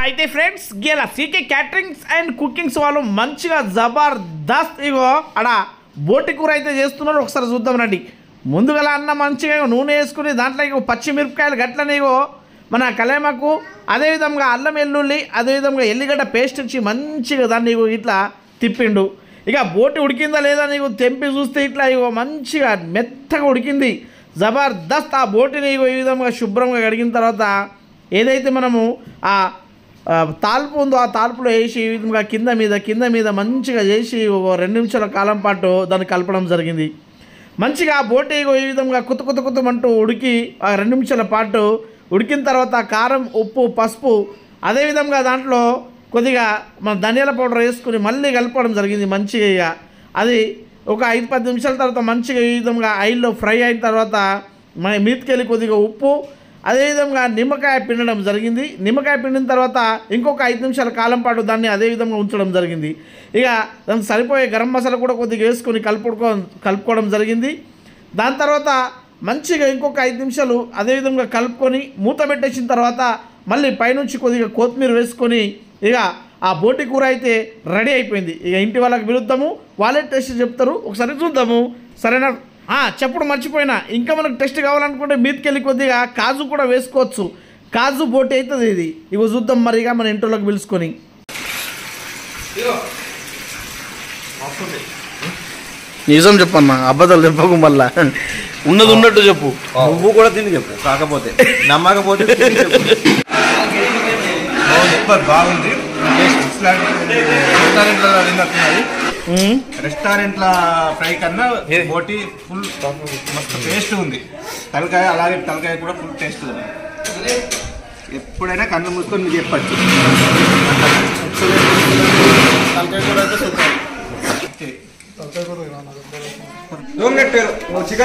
అయితే ఫ్రెండ్స్ గేలా CK caterings and cookings వాళ్ళు మంచిగా జబర్దస్త్ ఇగో అడ బోటి కూర అయితే చేస్తున్నారు. ఒకసారి చూద్దాం రండి. ముందుగా అన్న మంచిగా నూనె వేసుకుని దాంట్లో ఇగో పచ్చిమిరపకాయలు గట్లనే ఇగో మన కలేమకు, అదేవిధంగా అల్లం వెల్లుల్లి, అదేవిధంగా ఎల్లిగడ్డ పేస్ట్ ఇచ్చి మంచిగా దాన్ని ఇగో ఇట్లా తిప్పిండు. ఇక బోటి ఉడికిందా లేదా నీకు తెంపి చూస్తే ఇట్లా ఇగో మంచిగా మెత్తగా ఉడికింది, జబర్దస్త్. ఆ బోటిని ఇగో ఈ విధంగా శుభ్రంగా కడిగిన తర్వాత ఏదైతే మనము ఆ తాల్పు ఉందో ఆ తాల్పులో వేసి ఈ విధంగా కింద మీద మంచిగా చేసి 2 నిమిషాల కాలం పాటు దాన్ని కలపడం జరిగింది. మంచిగా ఆ బోటి ఈ విధంగా కుతుమంటూ ఉడికి 2 నిమిషాల పాటు ఉడికిన తర్వాత కారం, ఉప్పు, పసుపు, అదేవిధంగా దాంట్లో కొద్దిగా మన ధనియాల పౌడర్ వేసుకుని మళ్ళీ కలపడం జరిగింది. మంచిగా అది ఒక 5-10 నిమిషాల తర్వాత మంచిగా ఈ విధంగా ఆయిల్లో ఫ్రై అయిన తర్వాత మన మీదకెళ్ళి కొద్దిగా ఉప్పు, అదేవిధంగా నిమ్మకాయ పిండడం జరిగింది. నిమ్మకాయ పిండిన తర్వాత ఇంకొక 5 నిమిషాల కాలం పాటు దాన్ని అదేవిధంగా ఉంచడం జరిగింది. ఇక దానికి సరిపోయే గరం మసాలా కూడా కొద్దిగా వేసుకొని కలుపుకోవడం జరిగింది. దాని తర్వాత మంచిగా ఇంకొక 5 నిమిషాలు అదేవిధంగా కలుపుకొని మూత పెట్టేసిన తర్వాత మళ్ళీ పైనుంచి కొద్దిగా కొత్తిమీర వేసుకొని ఇక ఆ బోటి కూర అయితే రెడీ అయిపోయింది. ఇక ఇంటి వాళ్ళకి పిలుద్దాము, వాళ్ళే టేస్ట్ చెప్తారు, ఒకసారి చూద్దాము. సరేనా? చెప్పుడు మర్చిపోయినా, ఇంకా మనకు టెస్ట్ కావాలనుకుంటే మీదకెళ్ళి కొద్దిగా కాజు కూడా వేసుకోవచ్చు. కాజు బోటి అవుతుంది ఇది. ఇగో చూద్దాం మరిగా మన ఇంట్లోకి పిలుచుకొని. నిజం చెప్పమ్మా, అబద్ధాలు చెప్పకు, మళ్ళా ఉన్నది ఉన్నట్టు చెప్పు. నువ్వు కూడా తిని చెప్పు, కాకపోతే నమ్మకపోతే బాగుంది. రెస్టారెంట్లో తిన్నట్టున్నది. రెస్టారెంట్ల ఫ్రై కన్నా బోటి ఫుల్ మస్తు టేస్ట్ ఉంది. తలకాయ అలాగే తలకాయ కూడా ఫుల్ టేస్ట్ ఉంది. ఎప్పుడైనా కన్ను మూసుకొని మీరు చెప్పచ్చు. తలకాయ కూడా అయితే చికెన్